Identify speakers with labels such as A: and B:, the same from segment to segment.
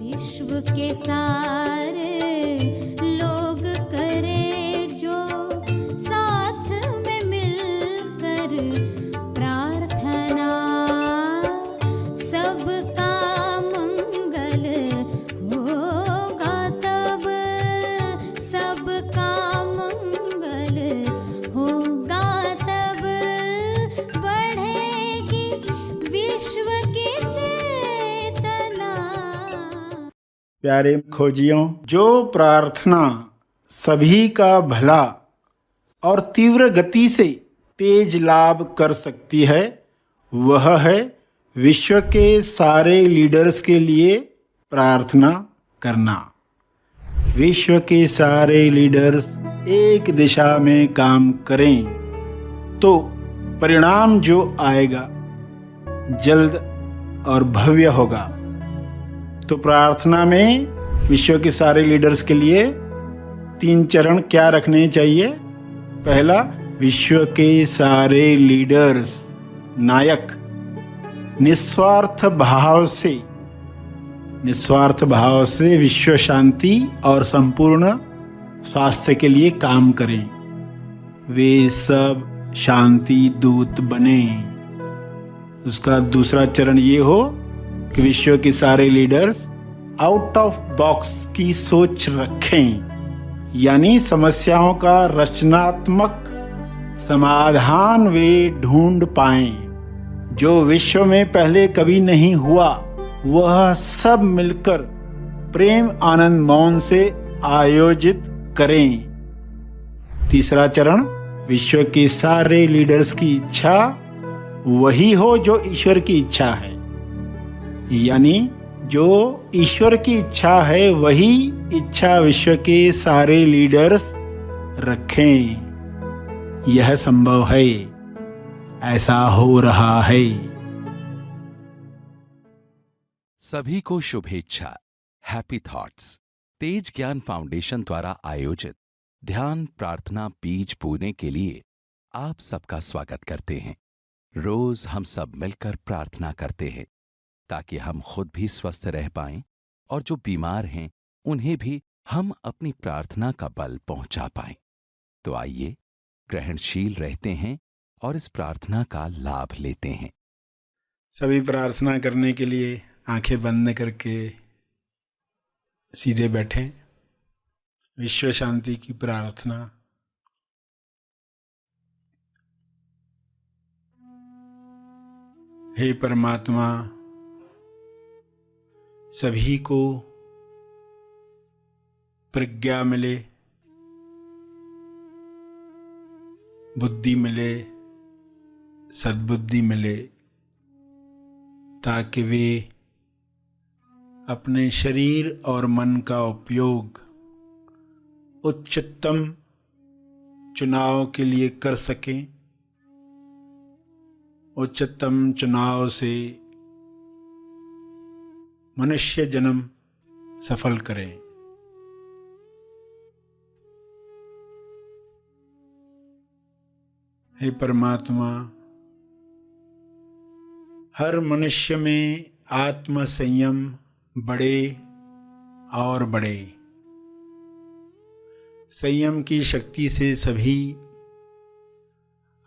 A: विश्व के सारे लोग करें जो साथ में मिलकर प्रार्थना, सबका मंगल होगा तब, सबका मंगल होगा तब, बढ़ेगी विश्व की चेतना।
B: प्यारे खोजियों, जो प्रार्थना सभी का भला और तीव्र गति से तेज लाभ कर सकती है, वह है विश्व के सारे लीडर्स के लिए प्रार्थना करना। विश्व के सारे लीडर्स एक दिशा में काम करें तो परिणाम जो आएगा जल्द और भव्य होगा। तो प्रार्थना में विश्व के सारे लीडर्स के लिए 3 चरण क्या रखने चाहिए? पहला, विश्व के सारे लीडर्स नायक निस्वार्थ भाव से विश्व शांति और संपूर्ण स्वास्थ्य के लिए काम करें। वे सब शांति दूत बने। उसका दूसरा चरण ये हो कि विश्व के सारे लीडर्स आउट ऑफ बॉक्स की सोच रखें, यानी समस्याओं का रचनात्मक समाधान वे ढूंढ पाएं। जो विश्व में पहले कभी नहीं हुआ, वह सब मिलकर प्रेम आनंद मौन से आयोजित करें। तीसरा चरण, विश्व के सारे लीडर्स की इच्छा वही हो जो ईश्वर की इच्छा है, यानी जो ईश्वर की इच्छा है वही इच्छा विश्व के सारे लीडर्स रखें। यह संभव है, ऐसा हो रहा है।
C: सभी को शुभेच्छा। हैप्पी थॉट्स तेज ज्ञान फाउंडेशन द्वारा आयोजित ध्यान प्रार्थना बीज बोने के लिए आप सबका स्वागत करते हैं। रोज हम सब मिलकर प्रार्थना करते हैं ताकि हम खुद भी स्वस्थ रह पाएं और जो बीमार हैं उन्हें भी हम अपनी प्रार्थना का बल पहुंचा पाएं। तो आइए ग्रहणशील रहते हैं और इस प्रार्थना का लाभ लेते हैं।
B: सभी प्रार्थना करने के लिए आंखें बंद करके सीधे बैठें। विश्व शांति की प्रार्थना। हे परमात्मा, सभी को प्रज्ञा मिले, बुद्धि मिले, सद्बुद्धि मिले, ताकि वे अपने शरीर और मन का उपयोग उच्चतम चुनाव के लिए कर सकें। उच्चतम चुनाव से मनुष्य जन्म सफल करें। हे परमात्मा, हर मनुष्य में आत्म संयम बढ़े और बढ़े। संयम की शक्ति से सभी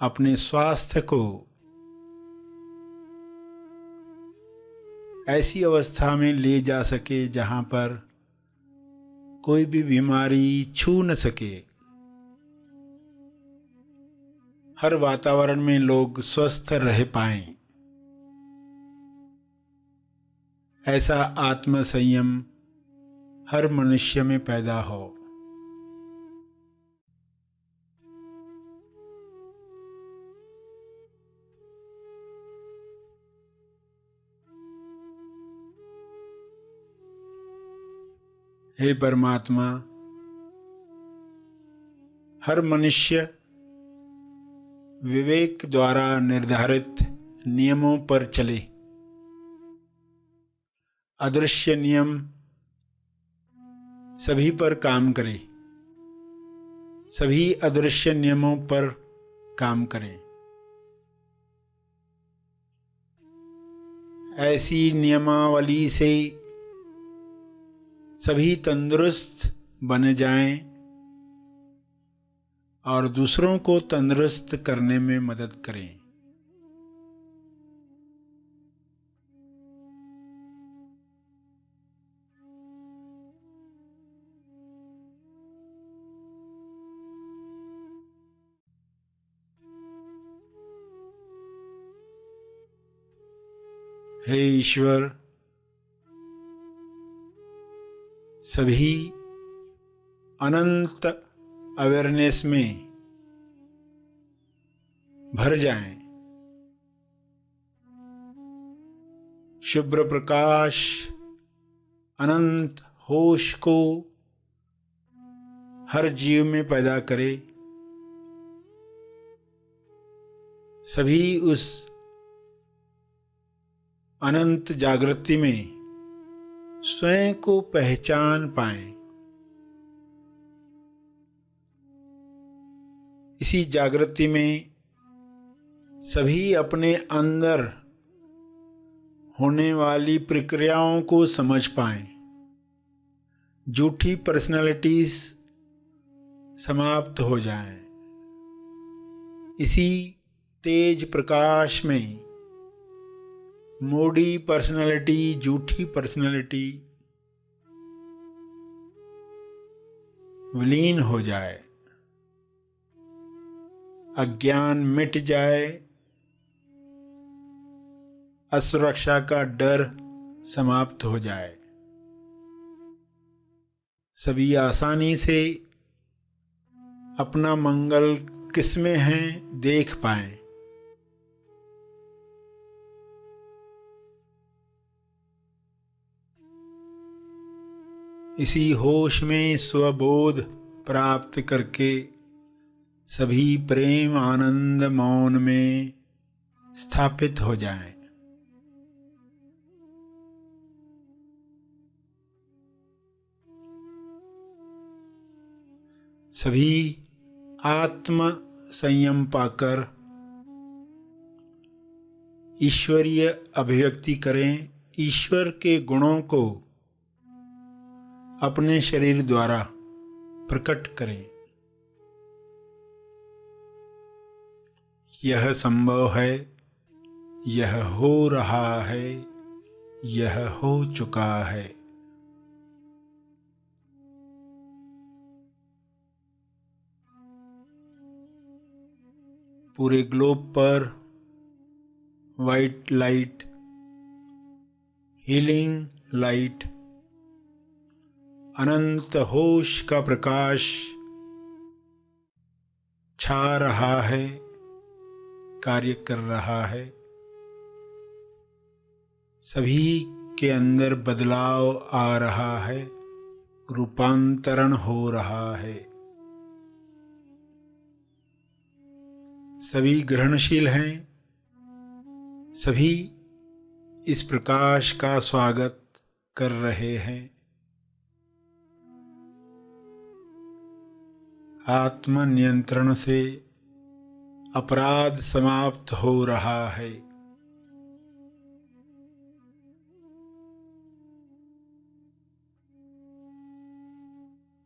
B: अपने स्वास्थ्य को ऐसी अवस्था में ले जा सके जहाँ पर कोई भी बीमारी छू न सके। हर वातावरण में लोग स्वस्थ रह पाएं, ऐसा आत्म संयम हर मनुष्य में पैदा हो। हे परमात्मा, हर मनुष्य विवेक द्वारा निर्धारित नियमों पर चले। अदृश्य नियम सभी पर काम करे, सभी अदृश्य नियमों पर काम करें। ऐसी नियमावली से सभी तंदुरुस्त बन जाएं और दूसरों को तंदुरुस्त करने में मदद करें। हे ईश्वर, सभी अनंत अवेयरनेस में भर जाएं। शुभ्र प्रकाश अनंत होश को हर जीव में पैदा करे। सभी उस अनंत जागृति में स्वयं को पहचान पाएं। इसी जागृति में सभी अपने अंदर होने वाली प्रक्रियाओं को समझ पाएं। झूठी पर्सनालिटीज समाप्त हो जाएं। इसी तेज प्रकाश में मोड़ी पर्सनालिटी, झूठी पर्सनालिटी विलीन हो जाए, अज्ञान मिट जाए, असुरक्षा का डर समाप्त हो जाए। सभी आसानी से अपना मंगल किसमें है देख पाएं। इसी होश में स्वबोध प्राप्त करके सभी प्रेम आनंद मौन में स्थापित हो जाएं। सभी आत्म संयम पाकर ईश्वरीय अभिव्यक्ति करें। ईश्वर के गुणों को अपने शरीर द्वारा प्रकट करें। यह संभव है, यह हो रहा है, यह हो चुका है। पूरे ग्लोब पर वाइट लाइट, हीलिंग लाइट, अनंत होश का प्रकाश छा रहा है, कार्य कर रहा है। सभी के अंदर बदलाव आ रहा है, रूपांतरण हो रहा है। सभी ग्रहणशील हैं। सभी इस प्रकाश का स्वागत कर रहे हैं। आत्म नियंत्रण से अपराध समाप्त हो रहा है।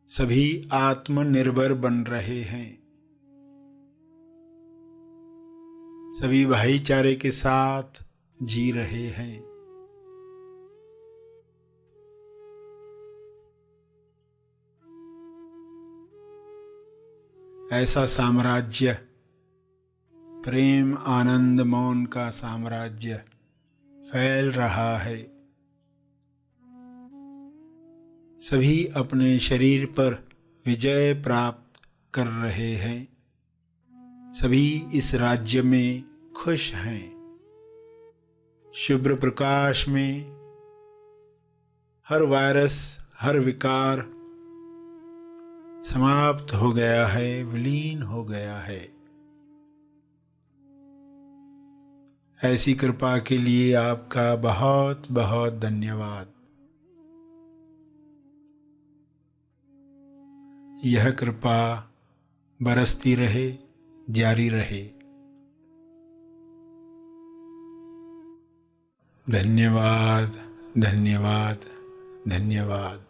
B: सभी आत्मनिर्भर बन रहे हैं। सभी भाईचारे के साथ जी रहे हैं। ऐसा साम्राज्य, प्रेम आनंद मौन का साम्राज्य फैल रहा है। सभी अपने शरीर पर विजय प्राप्त कर रहे हैं। सभी इस राज्य में खुश हैं। शुभ्र प्रकाश में हर वायरस, हर विकार समाप्त हो गया है, विलीन हो गया है। ऐसी कृपा के लिए आपका बहुत बहुत धन्यवाद। यह कृपा बरसती रहे, जारी रहे। धन्यवाद, धन्यवाद, धन्यवाद।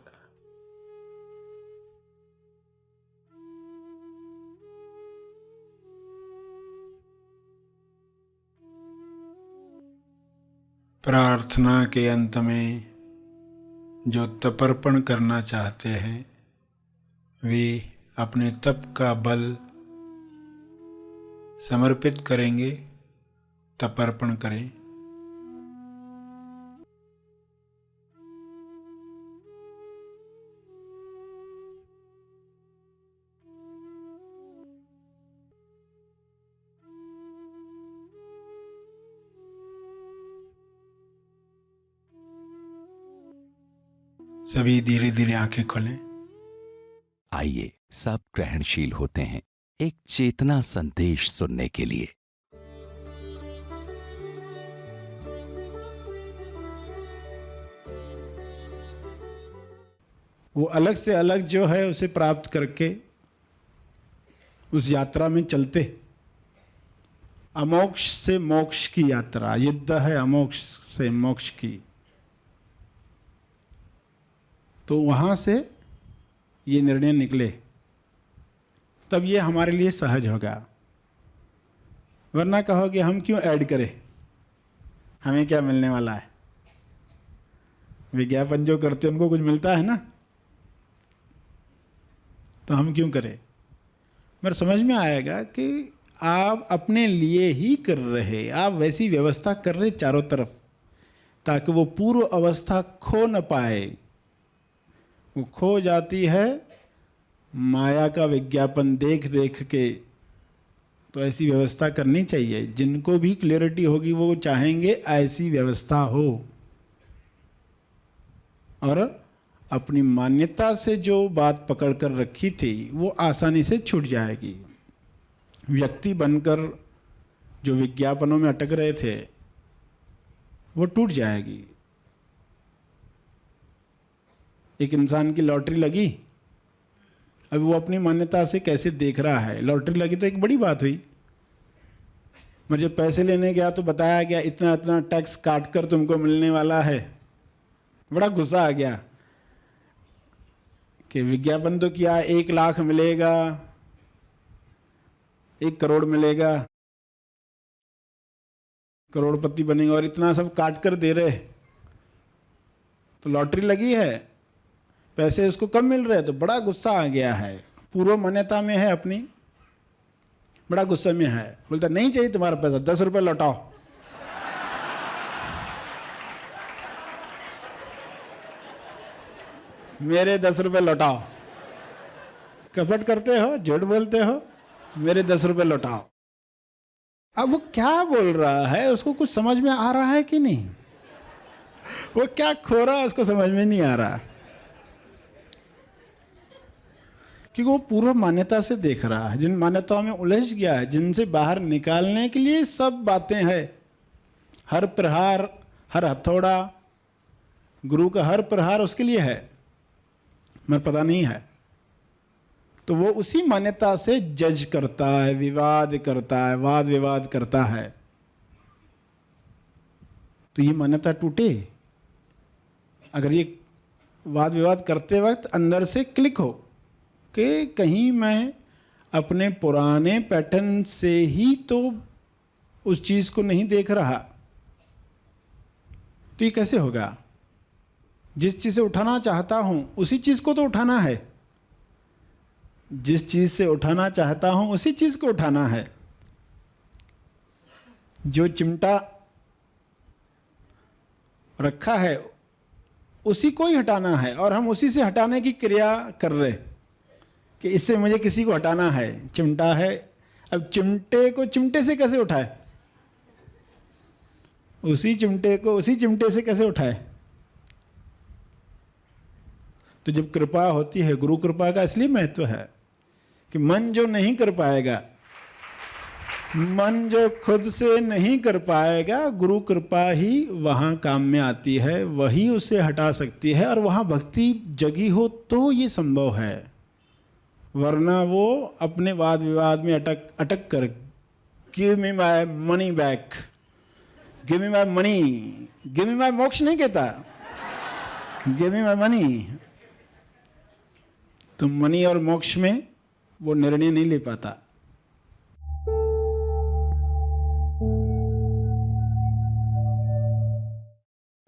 B: प्रार्थना के अंत में जो तपर्पण करना चाहते हैं वे अपने तप का बल समर्पित करेंगे, तपर्पण करें। सभी धीरे धीरे आंखें खोलें।
C: आइए सब ग्रहणशील होते हैं एक चेतना संदेश सुनने के लिए।
B: वो अलग से अलग जो है उसे प्राप्त करके उस यात्रा में चलते। अमोक्ष से मोक्ष की यात्रा, युद्ध है अमोक्ष से मोक्ष की। तो वहां से ये निर्णय निकले तब ये हमारे लिए सहज होगा। वरना कहोगे हम क्यों ऐड करें, हमें क्या मिलने वाला है। विज्ञापन जो करते उनको कुछ मिलता है ना, तो हम क्यों करें। मेरे समझ में आएगा कि आप अपने लिए ही कर रहे, आप वैसी व्यवस्था कर रहे चारों तरफ ताकि वो पूर्व अवस्था खो न पाए। वो खो जाती है माया का विज्ञापन देख देख के। तो ऐसी व्यवस्था करनी चाहिए। जिनको भी क्लियरिटी होगी वो चाहेंगे ऐसी व्यवस्था हो, और अपनी मान्यता से जो बात पकड़ कर रखी थी वो आसानी से छूट जाएगी। व्यक्ति बनकर जो विज्ञापनों में अटक रहे थे वो टूट जाएगी। एक इंसान की लॉटरी लगी, अब वो अपनी मान्यता से कैसे देख रहा है। लॉटरी लगी तो एक बड़ी बात हुई। मैं जब पैसे लेने गया तो बताया गया इतना इतना टैक्स काट कर तुमको मिलने वाला है। बड़ा गुस्सा आ गया कि विज्ञापन तो किया 1 लाख मिलेगा, 1 करोड़ मिलेगा, करोड़पति बनेगा, और इतना सब काट कर दे रहे। तो लॉटरी लगी है, पैसे उसको कम मिल रहे हैं, तो बड़ा गुस्सा आ गया है। पूर्व मान्यता में है अपनी, बड़ा गुस्से में है। बोलता नहीं चाहिए तुम्हारा पैसा, 10 रुपए लौटाओ। मेरे 10 रुपए लौटाओ। कपट करते हो, झूठ बोलते हो, मेरे 10 रुपए लौटाओ। अब वो क्या बोल रहा है, उसको कुछ समझ में आ रहा है कि नहीं। वो क्या खो रहा है उसको समझ में नहीं आ रहा, क्योंकि वो पूर्व मान्यता से देख रहा है। जिन मान्यताओं में उलझ गया है, जिनसे बाहर निकालने के लिए सब बातें हैं। हर प्रहार, हर हथौड़ा, गुरु का हर प्रहार उसके लिए है, मगर पता नहीं है। तो वो उसी मान्यता से जज करता है, विवाद करता है, वाद विवाद करता है। तो ये मान्यता टूटे। अगर ये वाद विवाद करते वक्त अंदर से क्लिक हो कि कहीं मैं अपने पुराने पैटर्न से ही तो उस चीज को नहीं देख रहा, तो ये कैसे होगा। जिस चीज से उठाना चाहता हूं उसी चीज को तो उठाना है। जिस चीज से उठाना चाहता हूं उसी चीज को उठाना है। जो चिमटा रखा है उसी को ही हटाना है, और हम उसी से हटाने की क्रिया कर रहे कि इससे मुझे किसी को हटाना है। चिमटा है, अब चिमटे को चिमटे से कैसे उठाए, उसी चिमटे को उसी चिमटे से कैसे उठाए। तो जब कृपा होती है, गुरु कृपा का इसलिए महत्व है कि मन जो नहीं कर पाएगा, मन जो खुद से नहीं कर पाएगा, गुरु कृपा ही वहां काम में आती है, वही उसे हटा सकती है। और वहां भक्ति जगी हो तो ये संभव है, वरना वो अपने वाद विवाद में अटक कर give me my money back, give me my money, give me my मोक्ष नहीं कहता, गिव मी माय मनी। तो मनी और मोक्ष में वो निर्णय नहीं ले पाता।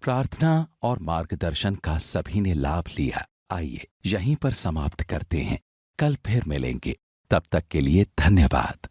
C: प्रार्थना और मार्गदर्शन का सभी ने लाभ लिया। आइए यहीं पर समाप्त करते हैं, कल फिर मिलेंगे। तब तक के लिए धन्यवाद।